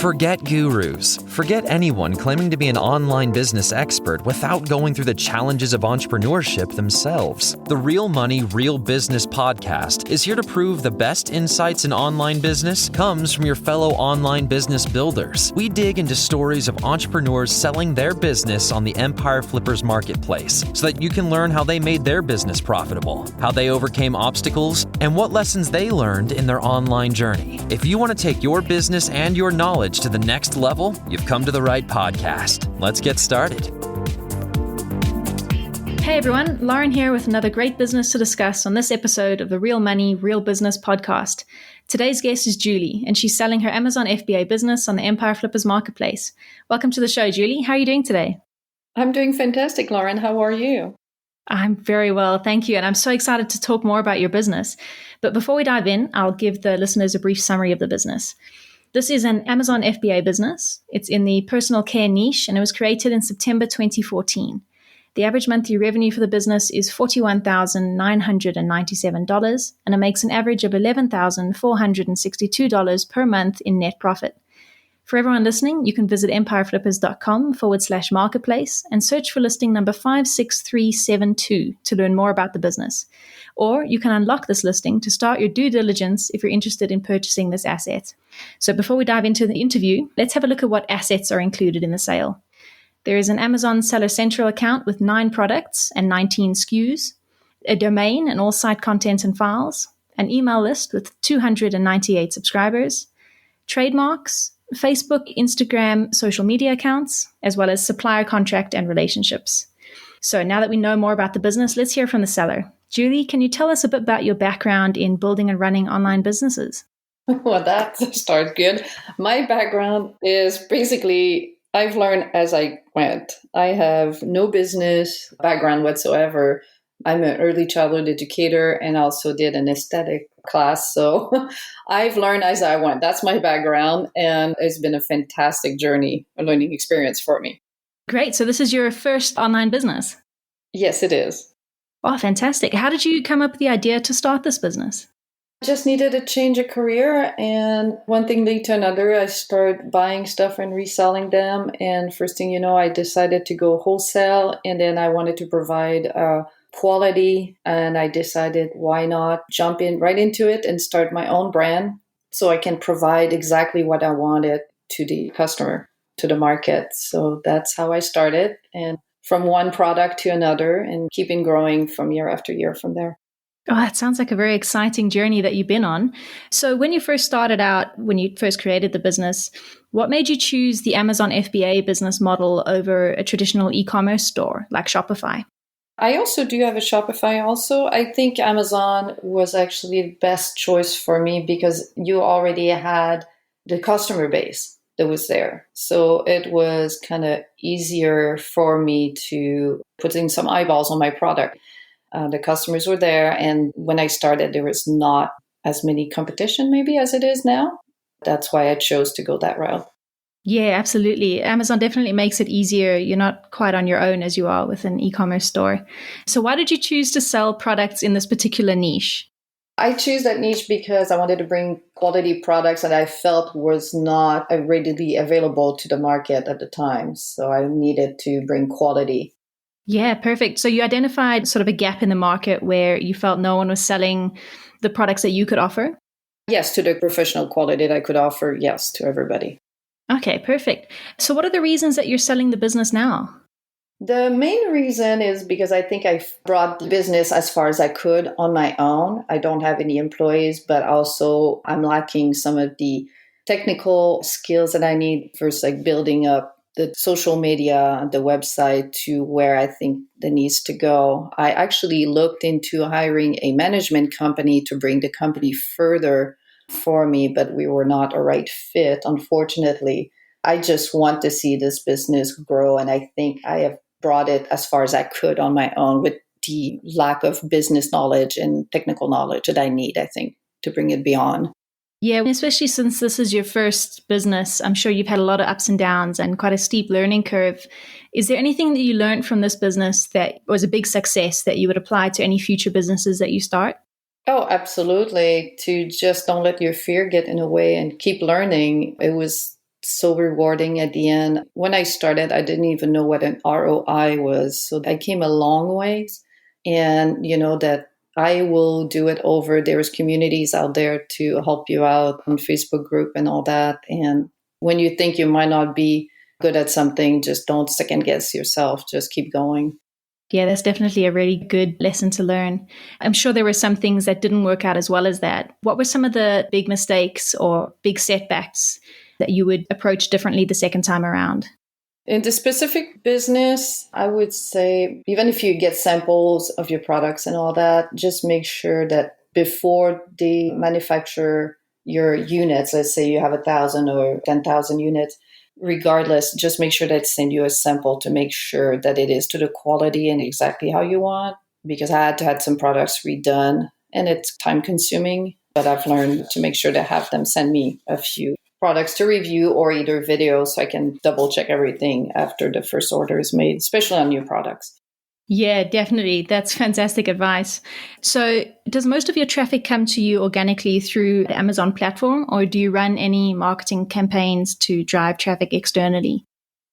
Forget gurus. Forget anyone claiming to be an online business expert without going through the challenges of entrepreneurship themselves. The Real Money, Real Business podcast is here to prove the best insights in online business comes from your fellow online business builders. We dig into stories of entrepreneurs selling their business on the Empire Flippers marketplace so that you can learn how they made their business profitable, how they overcame obstacles, and what lessons they learned in their online journey. If you want to take your business and your knowledge to the next level, you've come to the right podcast. Let's get started. Hey everyone, Lauren here with another great business to discuss on this episode of the Real Money, Real Business podcast. Today's guest is Julie, and she's selling her Amazon FBA business on the Empire Flippers marketplace. Welcome to the show, Julie. How are you doing today? I'm doing fantastic, Lauren. How are you? I'm very well, thank you. And I'm so excited to talk more about your business. But before we dive in, I'll give the listeners a brief summary of the business. This is an Amazon FBA business. It's in the personal care niche, and it was created in September 2014. The average monthly revenue for the business is $41,997, and it makes an average of $11,462 per month in net profit. For everyone listening, you can visit empireflippers.com/marketplace and search for listing number 56372 to learn more about the business. Or you can unlock this listing to start your due diligence if you're interested in purchasing this asset. So before we dive into the interview, let's have a look at what assets are included in the sale. There is an Amazon Seller Central account with 9 products and 19 SKUs, a domain and all site content and files, an email list with 298 subscribers, trademarks, Facebook, Instagram, social media accounts, as well as supplier contract and relationships. So now that we know more about the business, let's hear from the seller. Julie, can you tell us a bit about your background in building and running online businesses? Well, that starts good. My background is basically, I've learned as I went. I have no business background whatsoever. I'm an early childhood educator and also did an aesthetic class. So I've learned as I went. That's my background. And it's been a fantastic journey, a learning experience for me. Great. So this is your first online business? Yes, it is. Oh, fantastic. How did you come up with the idea to start this business? Just needed a change of career, and one thing led to another. I started buying stuff and reselling them. And first thing you know, I decided to go wholesale, and then I wanted to provide quality, and I decided why not jump in right into it and start my own brand so I can provide exactly what I wanted to the customer, to the market. So that's how I started, and from one product to another and keeping growing from year after year from there. Oh, that sounds like a very exciting journey that you've been on. So when you first started out, when you first created the business, what made you choose the Amazon FBA business model over a traditional e-commerce store like Shopify? I also do have a Shopify also. I think Amazon was actually the best choice for me because you already had the customer base that was there. So it was kind of easier for me to put in some eyeballs on my product. The customers were there. And when I started, there was not as many competition maybe as it is now. That's why I chose to go that route. Yeah, absolutely. Amazon definitely makes it easier. You're not quite on your own as you are with an e-commerce store. So why did you choose to sell products in this particular niche? I choose that niche because I wanted to bring quality products that I felt was not readily available to the market at the time. So I needed to bring quality. Yeah, perfect. So you identified sort of a gap in the market where you felt no one was selling the products that you could offer? Yes, to the professional quality that I could offer, yes, to everybody. Okay, perfect. So what are the reasons that you're selling the business now? The main reason is because I think I brought the business as far as I could on my own. I don't have any employees, but also I'm lacking some of the technical skills that I need for like building up the social media, the website to where I think that needs to go. I actually looked into hiring a management company to bring the company further for me, but we were not a right fit, unfortunately. I just want to see this business grow, and I think I have brought it as far as I could on my own with the lack of business knowledge and technical knowledge that I need, I think, to bring it beyond. Yeah, especially since this is your first business, I'm sure you've had a lot of ups and downs and quite a steep learning curve. Is there anything that you learned from this business that was a big success that you would apply to any future businesses that you start? Oh, absolutely. To just don't let your fear get in the way and keep learning. It was so rewarding at the end. When I started, I didn't even know what an ROI was. So I came a long ways, and that I will do it over. There's communities out there to help you out on Facebook group and all that. And when you think you might not be good at something, just don't second guess yourself. Just keep going. Yeah, that's definitely a really good lesson to learn. I'm sure there were some things that didn't work out as well as that. What were some of the big mistakes or big setbacks that you would approach differently the second time around? In the specific business, I would say, even if you get samples of your products and all that, just make sure that before they manufacture your units, let's say you have 1,000 or 10,000 units, regardless, just make sure that send you a sample to make sure that it is to the quality and exactly how you want. Because I had to have some products redone and it's time consuming, but I've learned to make sure to have them send me a few products to review or either videos so I can double check everything after the first order is made, especially on new products. Yeah, definitely. That's fantastic advice. So does most of your traffic come to you organically through the Amazon platform, or do you run any marketing campaigns to drive traffic externally?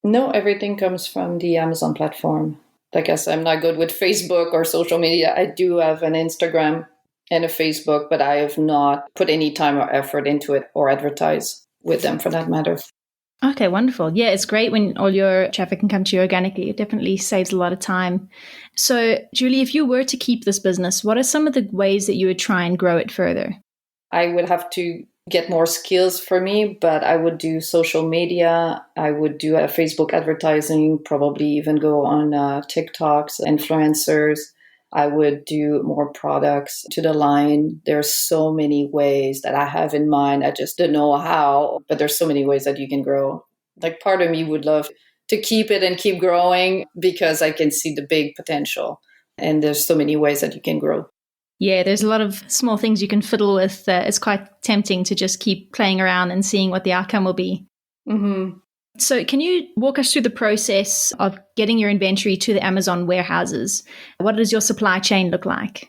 No, everything comes from the Amazon platform. Like I said, I'm not good with Facebook or social media. I do have an Instagram and a Facebook, but I have not put any time or effort into it or advertise with them for that matter. Okay, wonderful. Yeah, it's great when all your traffic can come to you organically. It definitely saves a lot of time. So, Julie, if you were to keep this business, what are some of the ways that you would try and grow it further? I would have to get more skills for me, but I would do social media. I would do a Facebook advertising, probably even go on TikToks, influencers. I would do more products to the line. There's so many ways that I have in mind. I just don't know how, but there's so many ways that you can grow. Like part of me would love to keep it and keep growing because I can see the big potential. And there's so many ways that you can grow. Yeah, there's a lot of small things you can fiddle with. It's quite tempting to just keep playing around and seeing what the outcome will be. Mm-hmm. So can you walk us through the process of getting your inventory to the Amazon warehouses? What does your supply chain look like?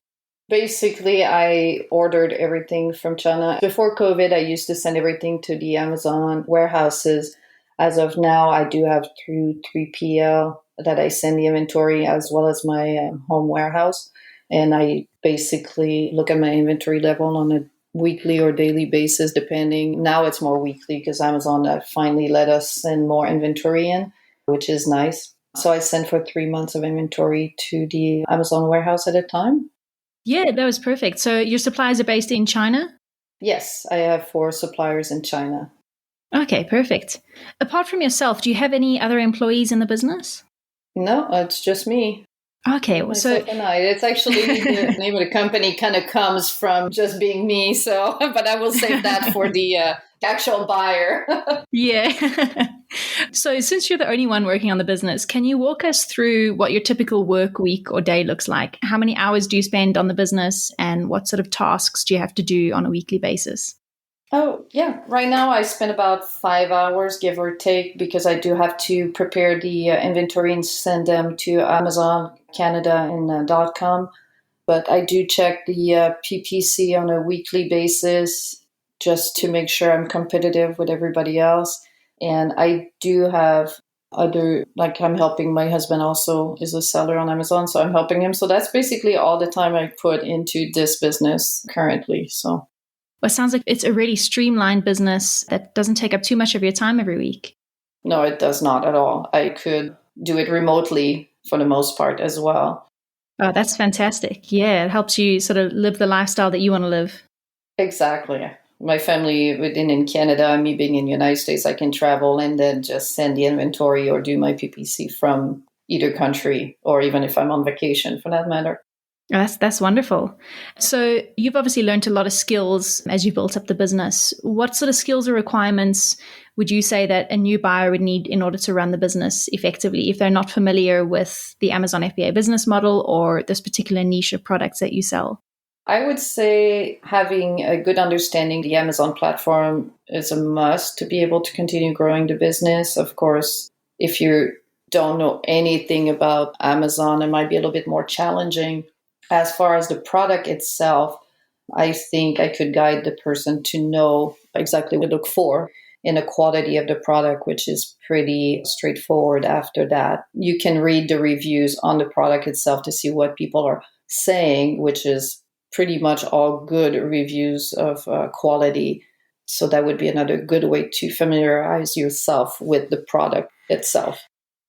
Basically, I ordered everything from China. Before COVID, I used to send everything to the Amazon warehouses. As of now, I do have through 3PL that I send the inventory as well as my home warehouse. And I basically look at my inventory level on a weekly or daily basis, depending. Now it's more weekly because Amazon finally let us send more inventory in, which is nice. So I send for 3 months of inventory to the Amazon warehouse at a time. Yeah, that was perfect. So your suppliers are based in China? Yes, I have 4 suppliers in China. Okay, perfect. Apart from yourself, do you have any other employees in the business? No, it's just me. Okay, Myself and I. It's actually the name of the company kind of comes from just being me. So, but I will save that for the actual buyer. Yeah. So since you're the only one working on the business, can you walk us through what your typical work week or day looks like? How many hours do you spend on the business and what sort of tasks do you have to do on a weekly basis? Oh, yeah. Right now I spend about 5 hours, give or take, because I do have to prepare the inventory and send them to Amazon Canada and .com. But I do check the PPC on a weekly basis just to make sure I'm competitive with everybody else. And I do have other, like I'm helping my husband also is a seller on Amazon, so I'm helping him. So that's basically all the time I put into this business currently. So. Well, it sounds like it's a really streamlined business that doesn't take up too much of your time every week. No, it does not at all. I could do it remotely for the most part as well. Oh, that's fantastic. Yeah, it helps you sort of live the lifestyle that you want to live. Exactly. My family within in Canada, me being in the United States, I can travel and then just send the inventory or do my PPC from either country, or even if I'm on vacation for that matter. That's wonderful. So you've obviously learned a lot of skills as you built up the business. What sort of skills or requirements would you say that a new buyer would need in order to run the business effectively if they're not familiar with the Amazon FBA business model or this particular niche of products that you sell? I would say having a good understanding of the Amazon platform is a must to be able to continue growing the business. Of course, if you don't know anything about Amazon, it might be a little bit more challenging. As far as the product itself, I think I could guide the person to know exactly what to look for. in the quality of the product, which is pretty straightforward after that. You can read the reviews on the product itself to see what people are saying, which is pretty much all good reviews of quality. So that would be another good way to familiarize yourself with the product itself.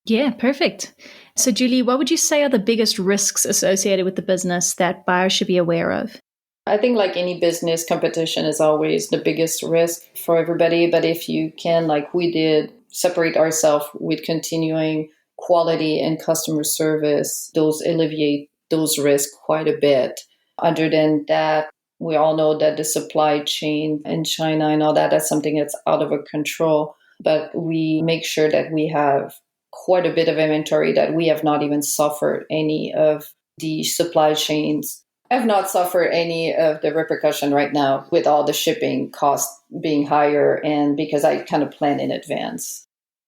Yeah, perfect. So Julie, what would you say are the biggest risks associated with the business that buyers should be aware of? I think like any business, competition is always the biggest risk for everybody. But if you can, like we did, separate ourselves with continuing quality and customer service, those alleviate those risks quite a bit. Other than that, we all know that the supply chain in China and all that, that's something that's out of our control. But we make sure that we have quite a bit of inventory, that we have not even suffered any of the supply chains. I've not suffered any of the repercussion right now with all the shipping costs being higher, and because I kind of plan in advance.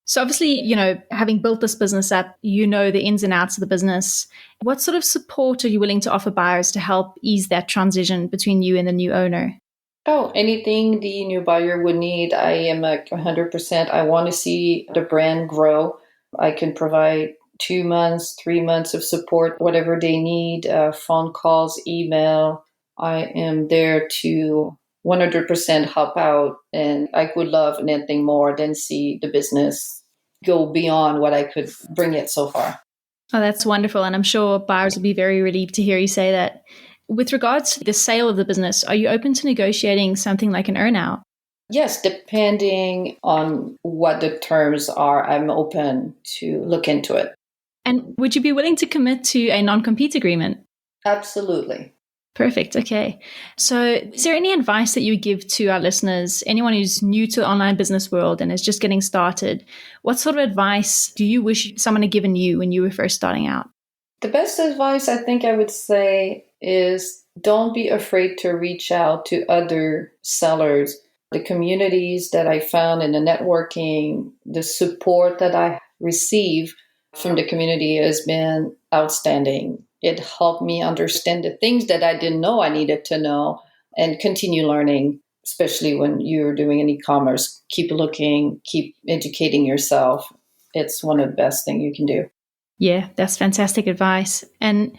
So obviously, having built this business up, the ins and outs of the business. What sort of support are you willing to offer buyers to help ease that transition between you and the new owner? Oh, anything the new buyer would need, I am 100%. I want to see the brand grow. I can provide 2 months, 3 months of support, whatever they need, phone calls, email. I am there to 100% help out. And I would love nothing more than see the business go beyond what I could bring it so far. Oh, that's wonderful. And I'm sure buyers will be very relieved to hear you say that. With regards to the sale of the business, are you open to negotiating something like an earnout? Yes, depending on what the terms are, I'm open to look into it. And would you be willing to commit to a non-compete agreement? Absolutely. Perfect. Okay. So is there any advice that you would give to our listeners, anyone who's new to the online business world and is just getting started? What sort of advice do you wish someone had given you when you were first starting out? The best advice I think I would say is don't be afraid to reach out to other sellers. The communities that I found in the networking, the support that I receive from the community has been outstanding. It helped me understand the things that I didn't know I needed to know and continue learning, especially when you're doing an e-commerce. Keep looking, keep educating yourself. It's one of the best things you can do. Yeah, that's fantastic advice. And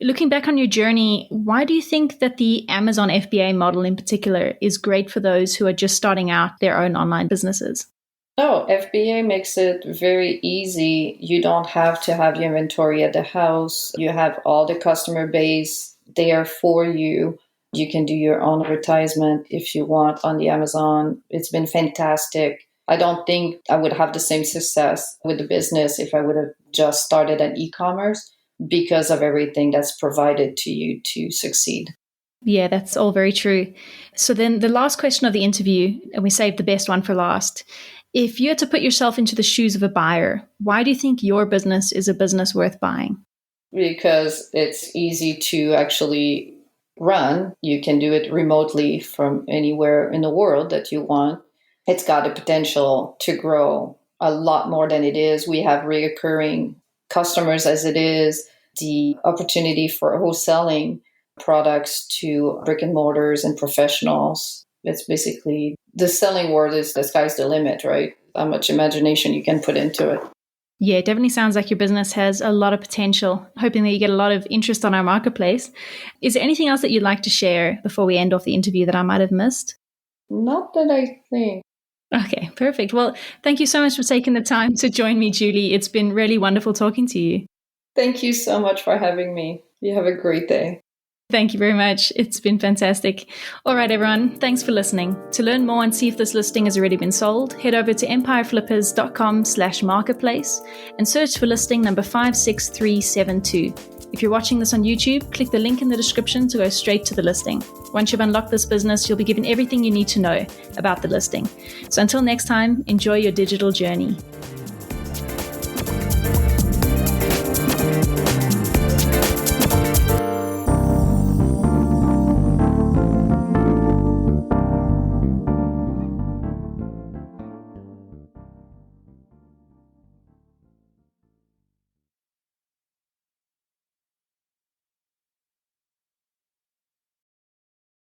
looking back on your journey, why do you think that the Amazon FBA model in particular is great for those who are just starting out their own online businesses? Oh, FBA makes it very easy. You don't have to have your inventory at the house. You have all the customer base there for you. You can do your own advertisement if you want on the Amazon. It's been fantastic. I don't think I would have the same success with the business if I would have just started an e-commerce because of everything that's provided to you to succeed. Yeah, that's all very true. So then the last question of the interview, and we saved the best one for last. If you had to put yourself into the shoes of a buyer, why do you think your business is a business worth buying? Because it's easy to actually run. You can do it remotely from anywhere in the world that you want. It's got the potential to grow a lot more than it is. We have recurring customers as it is. The opportunity for wholesaling products to brick and mortars and professionals. It's basically the selling word is the sky's the limit, right? How much imagination you can put into it. Yeah, it definitely sounds like your business has a lot of potential. Hoping that you get a lot of interest on our marketplace. Is there anything else that you'd like to share before we end off the interview that I might have missed? Not that I think. Okay, perfect. Well, thank you so much for taking the time to join me, Julie. It's been really wonderful talking to you. Thank you so much for having me. You have a great day. Thank you very much. It's been fantastic. All right, everyone. Thanks for listening. To learn more and see if this listing has already been sold, head over to empireflippers.com/marketplace and search for listing number 56372. If you're watching this on YouTube, click the link in the description to go straight to the listing. Once you've unlocked this business, you'll be given everything you need to know about the listing. So until next time, enjoy your digital journey.